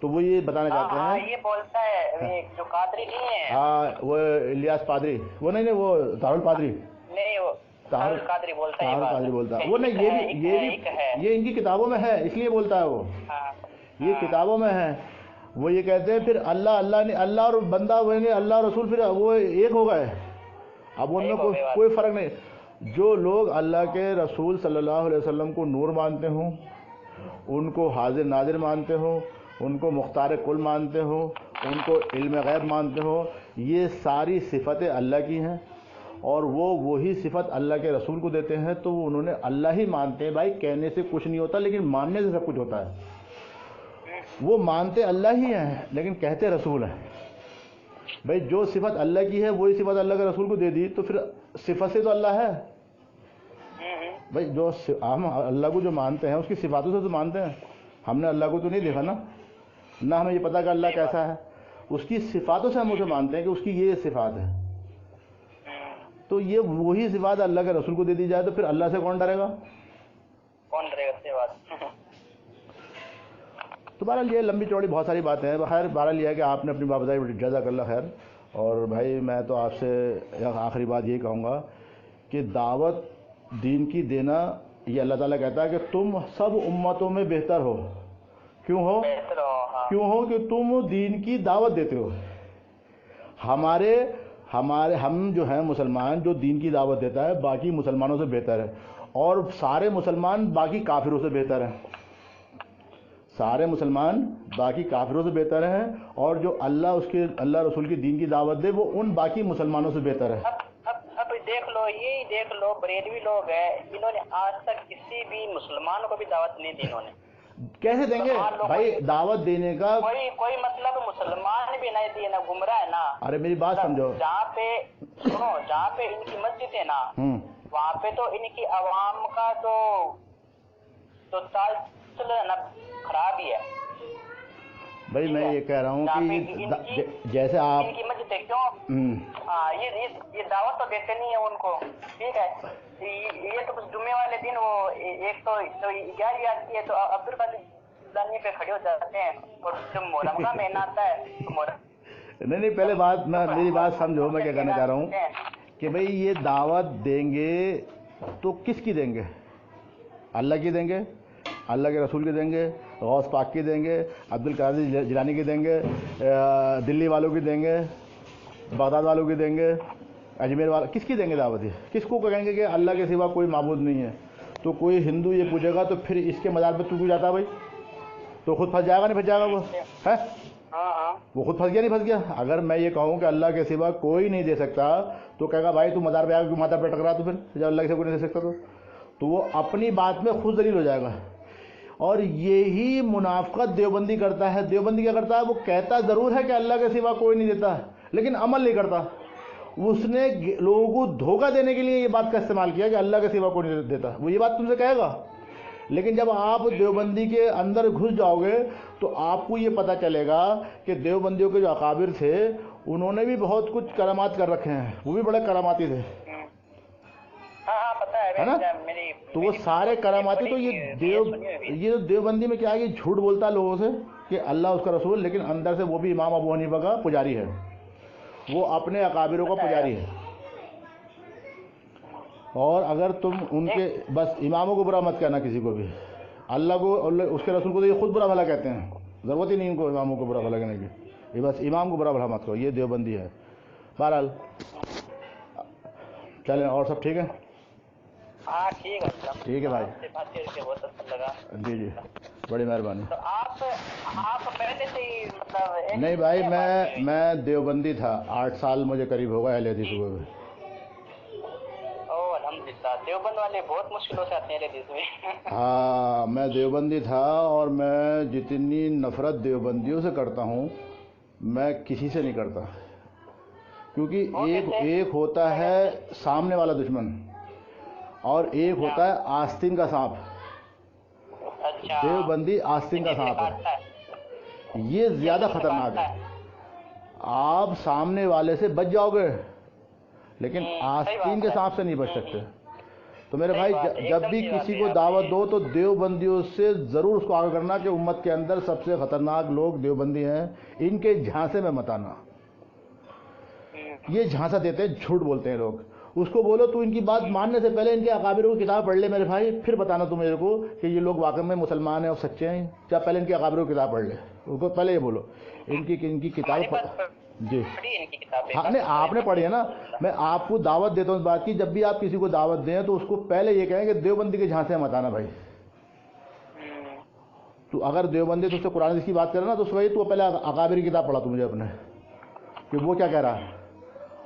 تو وہ یہ بتانا چاہتے ہیں, یہ بولتا ہے جو قادری نہیں ہے, ہاں وہ الیاس پادری, وہ نہیں وہ طاہر القادری, نہیں وہ طاہر القادری بولتا ہے, طاہر القادری بولتا ہے. وہ نہیں, یہ ان کی کتابوں میں ہے اس لیے بولتا ہے وہ, یہ کتابوں میں ہے. وہ یہ کہتے ہیں پھر اللہ اور بندہ وہ اللہ اور رسول پھر وہ ایک ہو گئے. اب ان میں کوئی فرق نہیں. جو لوگ اللہ کے رسول صلی اللہ علیہ وسلم کو نور مانتے ہوں, ان کو حاضر ناظر مانتے ہوں, ان کو مختار کل مانتے ہوں, ان کو علم غیب مانتے ہوں, یہ ساری صفتیں اللہ کی ہیں اور وہی صفت اللہ کے رسول کو دیتے ہیں. تو انہوں نے اللہ ہی مانتے ہیں. بھائی کہنے سے کچھ نہیں ہوتا لیکن ماننے سے سب کچھ ہوتا ہے. وہ مانتے اللہ ہی ہیں لیکن کہتے رسول ہیں. بھائی جو صفت اللہ کی ہے وہی صفت اللہ کے رسول کو دے دی تو پھر صفت سے تو اللہ ہے. بھائی جو ہم اللہ کو جو مانتے ہیں اس کی صفاتوں سے تو مانتے ہیں. ہم نے اللہ کو تو نہیں دیکھا نہ ہمیں یہ پتا کہ اللہ کیسا ہے. اس کی صفاتوں سے ہم اسے مانتے ہیں کہ اس کی یہ صفات ہے. تو یہ وہی صفات اللہ کے رسول کو دے دی جائے تو پھر اللہ سے کون ڈرے گا؟ تو بہرحال یہ لمبی چوڑی بہت ساری باتیں ہیں. خیر بہرحال یہ ہے کہ آپ نے اپنی بات بتائی, جزاک اللہ خیر. اور بھائی میں تو آپ سے آخری بات یہ کہوں گا کہ دعوت دین کی دینا, یہ اللہ تعالیٰ کہتا ہے کہ تم سب امتوں میں بہتر ہو. کیوں ہو کہ تم دین کی دعوت دیتے ہو. ہم جو ہیں مسلمان, جو دین کی دعوت دیتا ہے باقی مسلمانوں سے بہتر ہے, اور سارے مسلمان باقی کافروں سے بہتر ہیں. سارے مسلمان باقی کافروں سے بہتر ہیں, اور جو اللہ رسول کی دین کی دعوت دے وہ ان باقی مسلمانوں سے بہتر ہے. اب دیکھ لو بریلوی لوگ ہیں, انہوں نے آج تک کسی بھی مسلمان کو بھی دعوت نہیں دی. انہوں نے کیسے دیں گے بھائی دعوت دینے کا کوئی مطلب مسلمان بھی نہیں دیے, نہ گمراہ ہے نا. ارے میری بات سمجھو, جہاں پہ ان کی مسجد ہے نا, وہاں پہ تو ان کی عوام کا تو تال خراب ہی ہے. بھائی میں یہ کہہ رہا ہوں کہ جیسے آپ ان کی مسجد ہے, کیوں یہ دعوت تو دیتے نہیں ہے ان کو, ٹھیک ہے. یہ تو کچھ جمعے والے دن وہ ایک تو 11 آتی ہے تو عبد القادر جیلانی پہ کھڑے ہو جاتے ہیں, اور جب محرم کا مہینہ آتا ہے تو نہیں پہلے میری بات سمجھو. میں کیا کہنا چاہ رہا ہوں کہ بھئی یہ دعوت دیں گے تو کس کی دیں گے؟ اللہ کی دیں گے, اللہ کے رسول کی دیں گے, غوث پاک کی دیں گے, عبد القادر جیلانی کی دیں گے, دلی والوں کی دیں گے, بغداد والوں کی دیں گے, اجمیر والا, کس کی دیں گے دعوت؟ کس کو کہیں گے کہ اللہ کے سوا کوئی معبود نہیں ہے؟ تو کوئی ہندو یہ پوچھے گا تو پھر اس کے مزار پہ تو کیوں جاتا ہے بھائی؟ تو خود پھنس جائے گا, نہیں پھنس جائے گا وہ ہے؟ وہ خود پھنس گیا نہیں پھنس گیا؟ اگر میں یہ کہوں کہ اللہ کے سوا کوئی نہیں دے سکتا تو کہے گا بھائی تو مزار پہ آ کے کیوں ماتھا پہ ٹکرا, تو پھر جب اللہ کے سوا کوئی نہیں دے سکتا تو وہ اپنی بات میں خود ذلیل ہو جائے گا. اور یہی منافقت دیوبندی کرتا ہے. دیوبندی کیا کرتا ہے؟ وہ کہتا ضرور ہے کہ اللہ کے سوا کوئی نہیں دیتا لیکن عمل نہیں کرتا. اس نے لوگوں کو دھوکہ دینے کے لیے یہ بات کا استعمال کیا کہ اللہ کے سوا کوئی نہیں دیتا. وہ یہ بات تم سے کہے گا, لیکن جب آپ دیوبندی کے اندر گھس جاؤ گے تو آپ کو یہ پتہ چلے گا کہ دیوبندیوں کے جو اکابر تھے انہوں نے بھی بہت کچھ کرامات کر رکھے ہیں, وہ بھی بڑے کراماتی تھے, ہاں پتہ ہے نا. تو وہ سارے کراماتی, تو یہ دیوبندی میں کیا ہے, یہ جھوٹ بولتا ہے لوگوں سے کہ اللہ اس کا رسول, لیکن اندر سے وہ بھی امام ابو حنیفہ کا پجاری ہے, وہ اپنے اکابروں کا پجاری ہے. اور اگر تم ان کے بس اماموں کو برا مت کہنا کسی کو بھی, اللہ کو اور اس کے رسول کو تو یہ خود برا بھلا کہتے ہیں, ضرورت ہی نہیں ان کو اماموں کو برا بھلا کہنے کی, یہ بس امام کو برا بھلا مت کرو, یہ دیوبندی ہے. بہرحال چلیں, اور سب ٹھیک ہے؟ ہاں ٹھیک ہے, ٹھیک ہے بھائی, بات کر کے بہت اچھا لگا. جی جی بڑی مہربانی. تو آپ پہلے سے ہی مطلب نہیں بھائی, میں دیوبندی تھا, 8 سال مجھے قریب ہوگا اہل حدیث ہوئے ہوئے. الحمدللہ, دیوبند والے بہت مشکلوں سے آتے ہیں اہل حدیث میں. ہاں میں دیوبندی تھا, اور میں جتنی نفرت دیوبندیوں سے کرتا ہوں میں کسی سے نہیں کرتا, کیونکہ ایک ہوتا ہے سامنے والا دشمن, اور ایک ہوتا ہے آستین کا سانپ. دیوبندی آستین کا سانپ ہے, یہ زیادہ خطرناک ہے. آپ سامنے والے سے بچ جاؤ گے, لیکن آستین کے سانپ سے نہیں بچ سکتے. تو میرے بھائی, جب بھی کسی کو دعوت دو تو دیوبندیوں سے ضرور اس کو آگاہ کرنا کہ امت کے اندر سب سے خطرناک لوگ دیوبندی ہیں, ان کے جھانسے میں مت آنا. یہ جھانسا دیتے ہیں, جھوٹ بولتے ہیں لوگ. اس کو بولو تو ان کی بات ماننے سے پہلے ان کے اکابروں کی کتاب پڑھ لے میرے بھائی, پھر بتانا تو میرے کو کہ یہ لوگ واقعی میں مسلمان ہیں اور سچے ہیں. جب پہلے ان کے اکابروں کی کتاب پڑھ لے, اس کو پہلے یہ بولو ان کی کتاب. جی ہاں, نہیں آپ نے پڑھی ہے نا. میں آپ کو دعوت دیتا ہوں اس بات کی, جب بھی آپ کسی کو دعوت دیں تو اس کو پہلے یہ کہیں کہ دیوبندی کے جھانسے مت آنا بھائی. تو اگر دیوبندی تو اس سے قرآن حدیث کی بات کرے نا, تو وہی تو پہلے اکابر کی کتاب پڑھا تو مجھے اپنے کہ وہ کیا کہہ رہا ہے.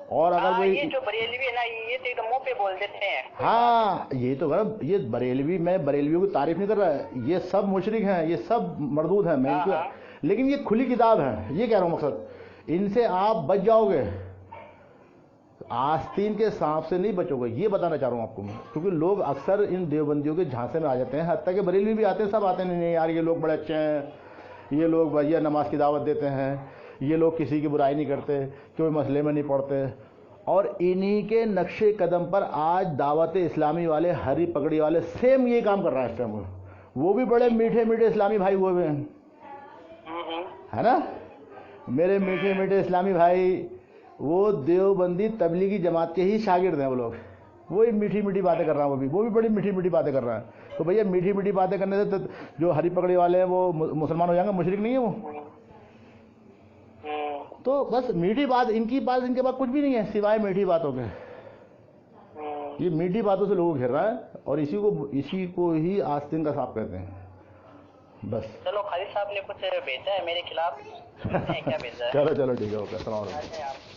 اور اگر وہ یہ جو بریلوی ہے نا, یہ تو ایک منہ پہ بول دیتے ہیں. ہاں یہ تو یہ بریلوی, میں بریلویوں کی تعریف نہیں کر رہا, یہ سب مشرک ہیں, یہ سب مردود ہیں, میں لیکن یہ کھلی کتاب ہے, یہ کہہ رہا ہوں مقصد. ان سے آپ بچ جاؤ گے, آستین کے سانپ سے نہیں بچو گے, یہ بتانا چاہ رہا ہوں آپ کو میں. کیونکہ لوگ اکثر ان دیوبندیوں کے جھانسے میں آ جاتے ہیں, حتیٰ کہ بریلوی بھی آتے ہیں, سب آتے ہیں, نہیں یار یہ لوگ بڑے اچھے ہیں, یہ لوگ بھیا نماز کی دعوت دیتے ہیں, یہ لوگ کسی کی برائی نہیں کرتے, کوئی مسئلے میں نہیں پڑتے. اور انہی کے نقش قدم پر آج دعوت اسلامی والے, ہری پگڑی والے سیم یہ کام کر رہا ہے اس ٹائم. وہ بھی بڑے میٹھے میٹھے اسلامی بھائی ہوئے ہوئے ہیں, ہے نا میرے میٹھے میٹھے اسلامی بھائی. وہ دیوبندی تبلیغی جماعت کے ہی شاگرد ہیں وہ لوگ, وہی میٹھی میٹھی باتیں کر رہا ہے, وہ بھی بڑی میٹھی میٹھی باتیں کر رہا ہے. تو بھیا میٹھی میٹھی باتیں کرنے سے جو ہری پگڑی والے ہیں وہ مسلمان ہو جائیں گے, مشرک نہیں ہے وہ. تو بس میٹھی بات, ان کے پاس کچھ بھی نہیں ہے سوائے میٹھی باتوں کے. یہ میٹھی باتوں سے لوگوں کو گھیر رہا ہے, اور اسی کو ہی آستین کا سانپ کہتے ہیں. بس چلو خالد صاحب نے کچھ بھیجا ہے میرے خلاف, کیا بھیجا ہے. چلو ٹھیک ہے, اوکے, السلام علیکم.